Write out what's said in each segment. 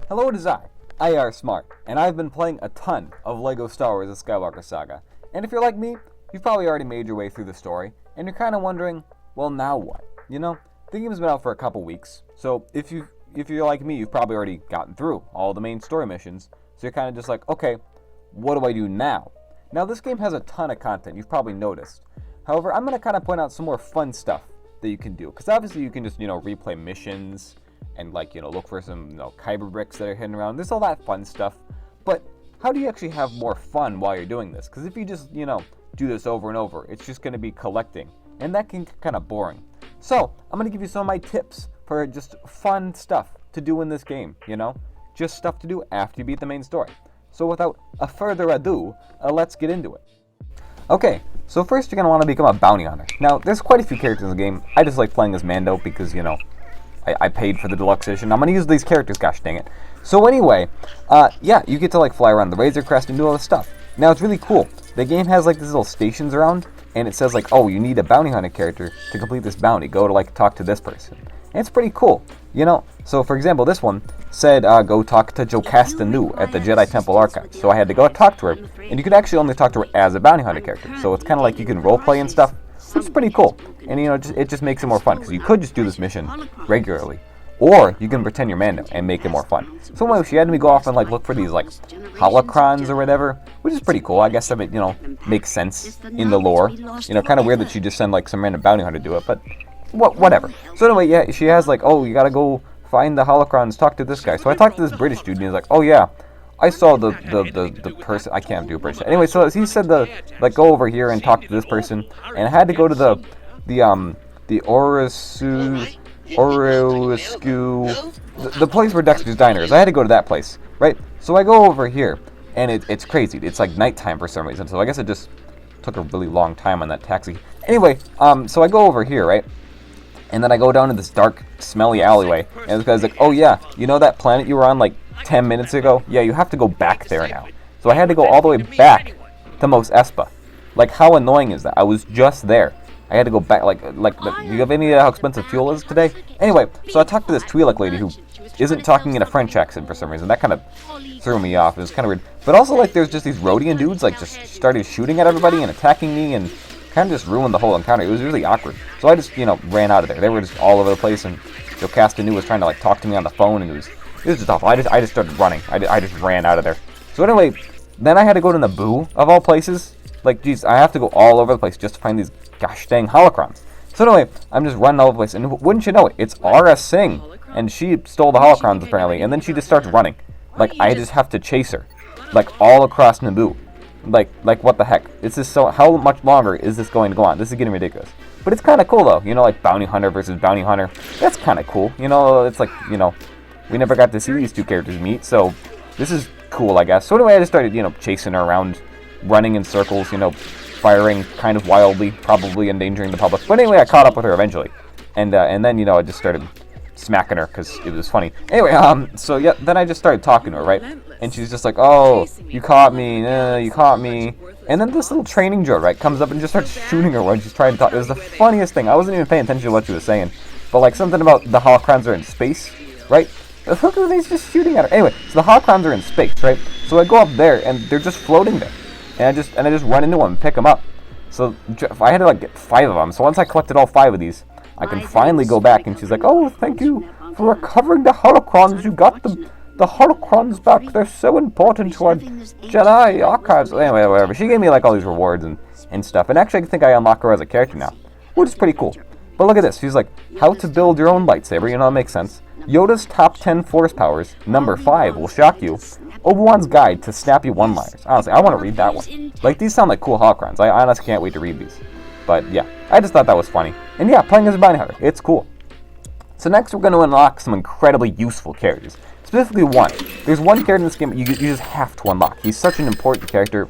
Hello, it is IARESMART, and I've been playing a ton of LEGO Star Wars: The Skywalker Saga. And if you're like me, you've probably already made your way through the story, and you're kind of wondering, well, now what? You know, the game's been out for a couple weeks, so if you're like me, you've probably already gotten through all the main story missions, so you're kind of just like, okay, what do I do now? Now, this game has a ton of content, you've probably noticed. However, I'm going to kind of point out some more fun stuff that you can do, because obviously you can just, replay missions, and look for some, kyber bricks that are hidden around. There's all that fun stuff, but how do you actually have more fun while you're doing this? Because if you just, do this over and over, it's just going to be collecting, and that can get kind of boring. So, I'm going to give you some of my tips for just fun stuff to do in this game, just stuff to do after you beat the main story. So without a further ado, let's get into it. Okay, so first you're going to want to become a bounty hunter. Now, there's quite a few characters in the game. I just like playing as Mando because, I paid for the deluxe edition. I'm going to use these characters, gosh dang it. So anyway, yeah, you get to fly around the Razor Crest and do all this stuff. Now, it's really cool. The game has these little stations around, and it says oh, you need a bounty hunter character to complete this bounty. Go to talk to this person. And it's pretty cool, So for example, this one said go talk to Jocasta Nu at the Jedi Temple Archives. So I had to go talk to her, and you could actually only talk to her as a bounty hunter character. So it's kind of you can roleplay and stuff, which is pretty cool. And it just makes it more fun, because you could just do this mission regularly, or you can pretend you're Mando and make it more fun. So anyway, she had me go off and look for these holocrons or whatever, which is pretty cool. I guess that makes sense in the lore. Kind of weird that she just send some random bounty hunter to do it, but whatever. So anyway, yeah, she has oh, you gotta go find the holocrons, talk to this guy. So I talked to this British dude, and he's like, oh yeah, I saw the person. I can't do British. Anyway, so he said go over here and talk to this person, and I had to go to the the place where Dexter's Diner is. I had to go to that place, right? So I go over here, and it's crazy. It's nighttime for some reason, so I guess it just took a really long time on that taxi. Anyway, so I go over here, right? And then I go down to this dark, smelly alleyway, and this guy's like, oh yeah, that planet you were on 10 minutes ago? Yeah, you have to go back there now. So I had to go all the way back to Mos Espa. How annoying is that? I was just there. I had to go back, do you have any idea how expensive fuel is today? Anyway, so I talked to this Twi'lek lady who isn't talking in a French accent for some reason. That kind of threw me off. It was kind of weird. But also, there's just these Rodian dudes, just started shooting at everybody and attacking me and kind of just ruined the whole encounter. It was really awkward. So I just, ran out of there. They were just all over the place, and Jocasta Nu was trying to, talk to me on the phone, and it was just awful. I just started running. I just ran out of there. So anyway, then I had to go to Naboo, of all places. Geez, I have to go all over the place just to find these gosh dang holocrons. So anyway, I'm just running all over the place, and wouldn't you know it, it's Aurra Singh, and she stole the holocrons apparently, and then she just starts running. I just have to chase her, all across Naboo. What the heck? How much longer is this going to go on? This is getting ridiculous. But it's kind of cool though, bounty hunter versus bounty hunter. That's kind of cool. It's we never got to see these two characters meet, so this is cool, I guess. So anyway, I just started, chasing her around, running in circles, firing kind of wildly, probably endangering the public. But anyway, I caught up with her eventually. And then, I just started smacking her because it was funny. Anyway, so yeah, then I just started talking to her, right? And she's just like, oh, you caught me, you caught me. And then this little training droid, right, comes up and just starts shooting her when she's trying to talk. It was the funniest thing. I wasn't even paying attention to what she was saying. But something about the holocrons are in space, right? Look at these just shooting at her. Anyway, so the holocrons are in space, right? So I go up there and they're just floating there. And I just run into them and pick them up. So I had to get 5 of them. So once I collected all 5 of these, I can finally go back. And she's like, oh, thank you for recovering the holocrons. You got the holocrons back. They're so important to our Jedi archives. Anyway, whatever. She gave me all these rewards and stuff. And actually, I think I unlock her as a character now, which is pretty cool. But look at this. She's like, how to build your own lightsaber. It makes sense. Yoda's top 10 force powers, number 5, will shock you. Obi-Wan's guide to snappy one-liners. Honestly, I want to read that one. These sound like cool holocrons. I honestly can't wait to read these. But yeah, I just thought that was funny. And yeah, playing as a bounty hunter, it's cool. So next we're going to unlock some incredibly useful characters. Specifically one. There's one character in this game you just have to unlock. He's such an important character,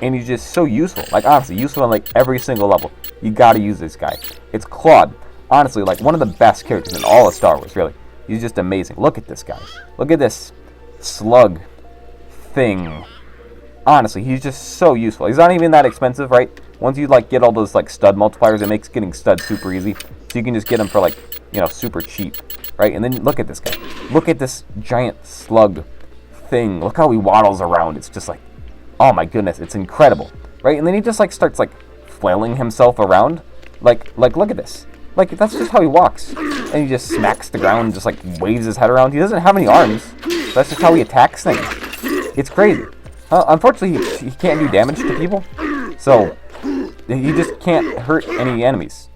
and he's just so useful. Honestly, useful on every single level. You gotta use this guy. It's Claude. Honestly, one of the best characters in all of Star Wars, really. He's just amazing. Look at this guy. Look at this slug thing. Honestly, he's just so useful. He's not even that expensive, right? Once you get all those stud multipliers, it makes getting studs super easy. So you can just get them for super cheap. right? And then look at this guy. Look at this giant slug thing. Look how he waddles around. It's just like, oh my goodness, it's incredible, right? And then he just like starts like flailing himself around. Like look at this. Like, that's just how he walks. And he just smacks the ground and just like waves his head around. He doesn't have any arms. That's just how he attacks things. It's crazy. Unfortunately, he can't do damage to people. So, he just can't hurt any enemies.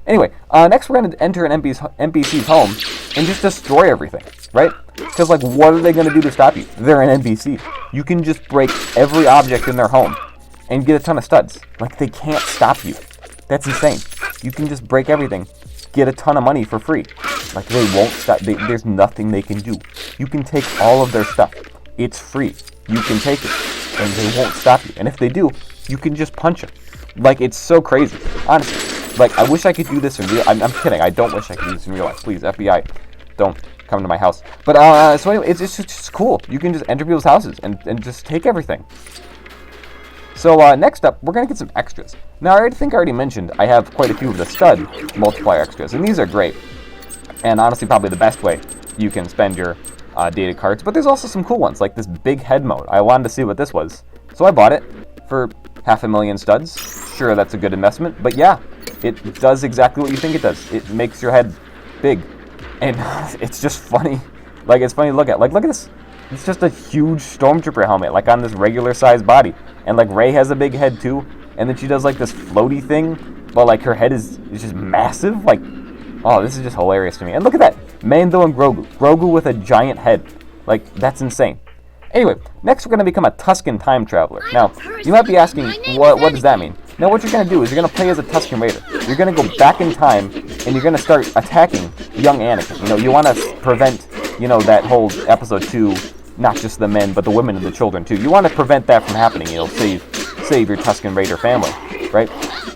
Anyway, next we're going to enter an NPC's home and just destroy everything, right? Because, like, what are they going to do to stop you? They're an NPC. You can just break every object in their home and get a ton of studs. Like, they can't stop you. That's insane. You can just break everything, get a ton of money for free. Like, they won't stop. There's nothing they can do. You can take all of their stuff. It's free. You can take it, and they won't stop you. And if they do, you can just punch them. Like, it's so crazy. Honestly, like, I wish I could do this in real. I'm kidding. I don't wish I could do this in real life. Please, FBI, don't come to my house. But so anyway, it's just cool. You can just enter people's houses and just take everything. So next up, we're going to get some extras. Now, I already mentioned I have quite a few of the stud multiplier extras, and these are great. And honestly, probably the best way you can spend your data cards. But there's also some cool ones, like this big head mode. I wanted to see what this was, so I bought it for 500,000 studs. Sure, that's a good investment, but yeah, it does exactly what you think it does. It makes your head big, and it's just funny. Like, it's funny to look at. Like, look at this. It's just a huge Stormtrooper helmet, like on this regular sized body. And like Rey has a big head too, and then she does like this floaty thing, but like her head is just massive. Like, oh, this is just hilarious to me. And look at that, Mando and Grogu with a giant head. Like, that's insane. Anyway, next we're going to become a Tusken time traveler. Now, you might be asking, what does that mean? Now, what you're going to do is you're going to play as a Tusken Raider. You're going to go back in time, and you're going to start attacking young Anakin. You know, you want to prevent, you know, that whole episode 2, not just the men, but the women and the children too. You want to prevent that from happening. You know, save your Tusken Raider family, right?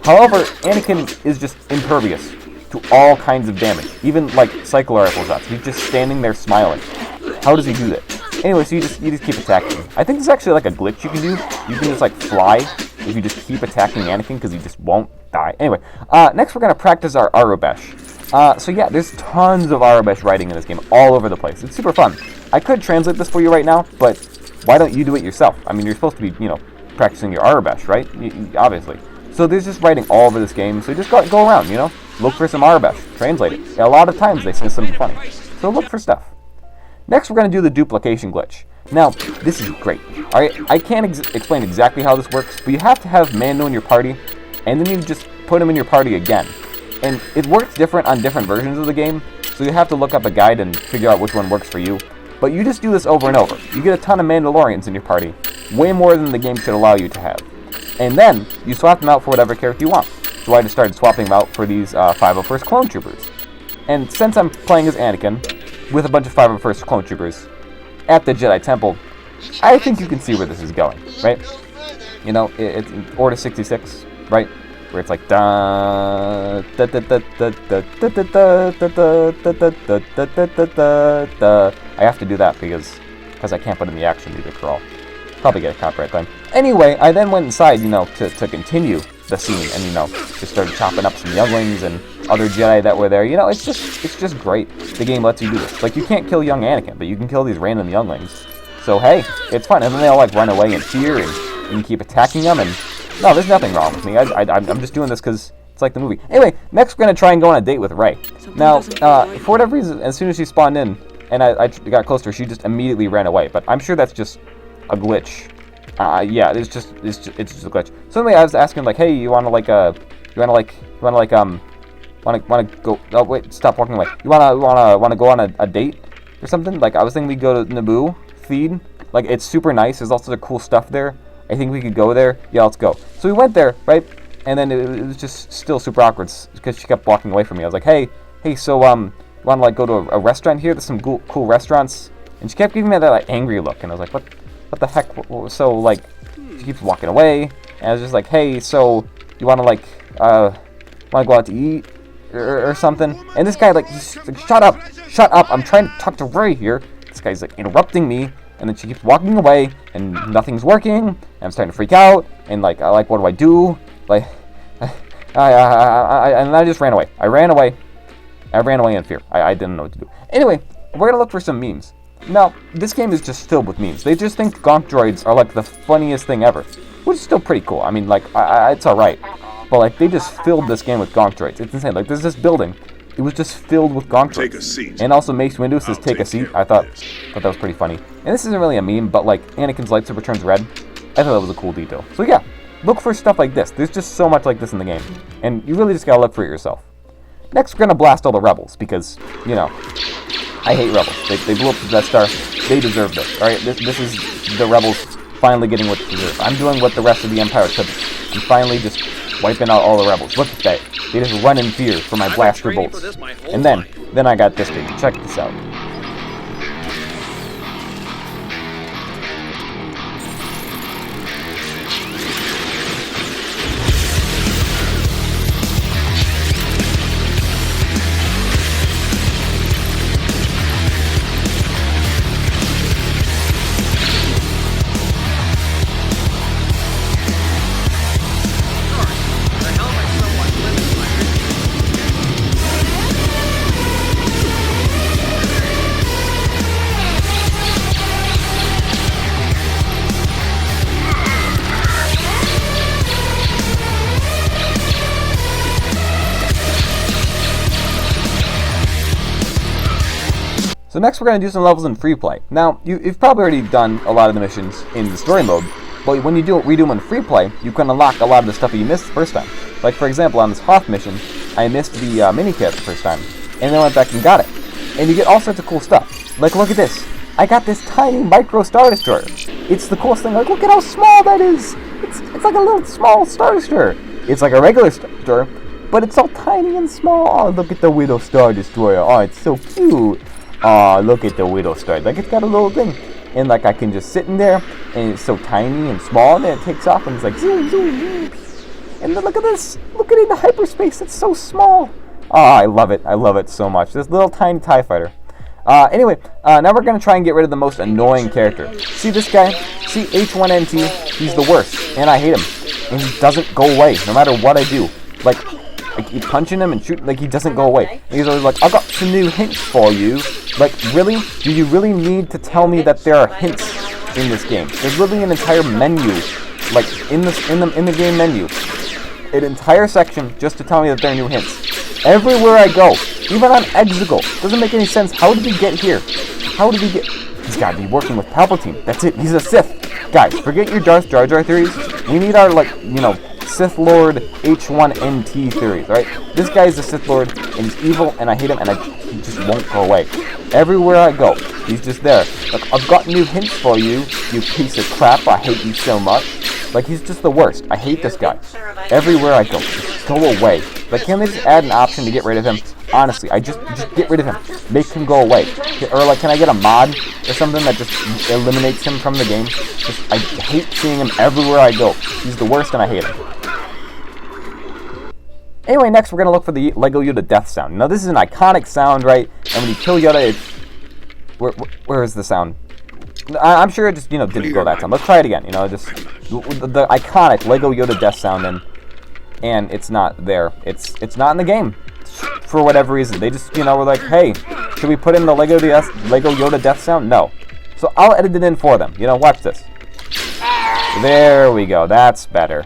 However, Anakin is just impervious to all kinds of damage, even like cycle rifle shots. He's just standing there smiling. How does he do that? Anyway, so you just keep attacking him. I think there's actually like a glitch you can do. You can just like fly if you just keep attacking Anakin because he just won't die. Anyway, next we're gonna practice our Aurebesh. So yeah, there's tons of Aurebesh writing in this game all over the place. It's super fun. I could translate this for you right now, but why don't you do it yourself? I mean, you're supposed to be, you know, practicing your Aurebesh, right? Obviously. So there's just writing all over this game. So just go around, you know, look for some Aurebesh, translate it. A lot of times they say something funny. So look for stuff. Next, we're going to do the Duplication Glitch. Now, this is great. All right, I can't explain exactly how this works, but you have to have Mando in your party, and then you just put him in your party again. And it works different on different versions of the game, so you have to look up a guide and figure out which one works for you. But you just do this over and over. You get a ton of Mandalorians in your party, way more than the game should allow you to have. And then, you swap them out for whatever character you want. So I just started swapping them out for these 501st Clone Troopers. And since I'm playing as Anakin, with a bunch of 501st Clone Troopers, at the Jedi Temple, I think you can see where this is going, right? You know, it's Order 66, right? Where it's like da da da da da da da da da da da da da. I have to do that because I can't put in the action music for all. Probably get a copyright claim. Anyway, I then went inside, you know, to continue the scene, and you know, just started chopping up some younglings and other Jedi that were there. You know, it's just great. The game lets you do this. Like, you can't kill young Anakin, but you can kill these random younglings. So hey, it's fun. And then they all like run away and cheer, and you keep attacking them. And no, there's nothing wrong with me. I'm just doing this because it's like the movie. Anyway, next we're gonna try and go on a date with Rey. Now, for whatever reason, as soon as she spawned in and I got close to her, she just immediately ran away. But I'm sure that's just a glitch. Yeah, it's just a glitch. So anyway, I was asking like, hey, you wanna go? Oh wait, stop walking away. You wanna go on a date or something? Like, I was thinking we'd go to Naboo feed. Like, it's super nice. There's also cool stuff there. I think we could go there. Yeah, let's go. So we went there, right? And then it was just still super awkward because she kept walking away from me. I was like, hey, so wanna like go to a restaurant here? There's some cool restaurants. And she kept giving me that like angry look, and I was like, what the heck? So like, she keeps walking away, and I was just like, hey, so you wanna like wanna go out to eat or something? And this guy like, he's like, shut up! I'm trying to talk to Rey here. This guy's like interrupting me, and then she keeps walking away, and nothing's working. And I'm starting to freak out, and like, what do I do? Like, and I just ran away. I ran away, I ran away in fear. I didn't know what to do. Anyway, we're going to look for some memes. Now, this game is just filled with memes. They just think gonk droids are like the funniest thing ever, which is still pretty cool. I mean, like, it's alright. But, like, they just filled this game with gonk droids. It's insane. Like, there's this building. It was just filled with gonk droids. Take a seat. And also Mace Windu says, take a seat. I thought that was pretty funny. And this isn't really a meme, but, like, Anakin's lightsaber turns red. I thought that was a cool detail. So, yeah, look for stuff like this. There's just so much like this in the game. And you really just gotta look for it yourself. Next, we're gonna blast all the rebels, because, you know, I hate rebels. They blew up the Death Star. They deserve this, alright? This is the rebels finally getting what they deserve. I'm doing what the rest of the Empire couldn't. I'm finally just wiping out all the rebels. Look at that. They just run in fear for my blaster bolts. And then I got this dude. Check this out. So next we're going to do some levels in free play. Now, you've probably already done a lot of the missions in the story mode, but when you redo them in free play, you can unlock a lot of the stuff that you missed the first time. Like, for example, on this Hoth mission, I missed the mini-kit the first time, and then went back and got it. And you get all sorts of cool stuff. Like, look at this. I got this tiny micro Star Destroyer. It's the coolest thing. Like, look at how small that is. It's like a little small Star Destroyer. It's like a regular Star Destroyer, but it's all tiny and small. Oh, look at the Widow Star Destroyer. Oh, it's so cute. Aw, look at the Widow Star. Like, it's got a little thing. And, like, I can just sit in there, and it's so tiny and small, and then it takes off, and it's like, zoom, zoom, zoom. And then look at this. Look at it in hyperspace. It's so small. Ah, I love it. I love it so much. This little tiny TIE fighter. Anyway, now we're going to try and get rid of the most annoying character. See this guy? See H1NT? He's the worst, and I hate him. And he doesn't go away, no matter what I do. Like, I keep punching him and shooting, like, he doesn't go away. And he's always like, I got some new hints for you. Like, really? Do you really need to tell me that there are hints in this game? There's literally an entire menu, like, in the game menu. An entire section just to tell me that there are new hints. Everywhere I go, even on Exegol, doesn't make any sense. How did he get here? How did he get... He's got to be working with Palpatine. That's it. He's a Sith. Guys, forget your Darth Jar Jar theories. We need our, like, you know, Sith Lord H1NT theories, right? This guy is a Sith Lord, and he's evil, and I hate him, and he just won't go away. Everywhere I go, he's just there. Like, I've got new hints for you, you piece of crap. I hate you so much. Like, he's just the worst. I hate this guy. Everywhere I go, just go away. Like, can't they just add an option to get rid of him? Honestly, just get rid of him. Make him go away. Or, like, can I get a mod or something that just eliminates him from the game? I hate seeing him everywhere I go. He's the worst, and I hate him. Anyway, next we're going to look for the Lego Yoda death sound. Now, this is an iconic sound, right? And when you kill Yoda, where is the sound? I'm sure it just, you know, didn't go that time. Let's try it again. You know, just the iconic Lego Yoda death sound, and it's not there. It's not in the game for whatever reason. They just, you know, were like, hey, should we put in the Lego Yoda death sound? No. So I'll edit it in for them. You know, watch this. There we go. That's better.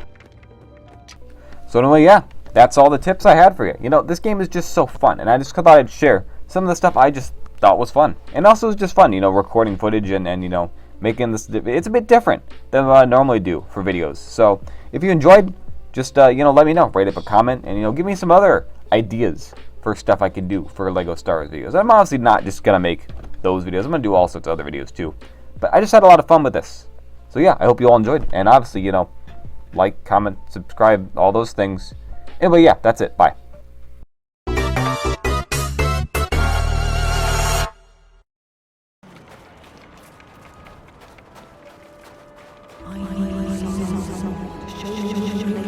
So anyway, yeah, that's all the tips I had for you. You know, this game is just so fun, and I just thought I'd share some of the stuff I just thought was fun. And also it's just fun, you know, recording footage and you know, making this, it's a bit different than what I normally do for videos. So if you enjoyed, just, you know, let me know. Write up a comment and, you know, give me some other ideas for stuff I can do for Lego Star Wars videos. I'm obviously not just going to make those videos. I'm going to do all sorts of other videos too. But I just had a lot of fun with this. So yeah, I hope you all enjoyed. And obviously, you know, like, comment, subscribe, all those things. Anyway, yeah, that's it. Bye. Show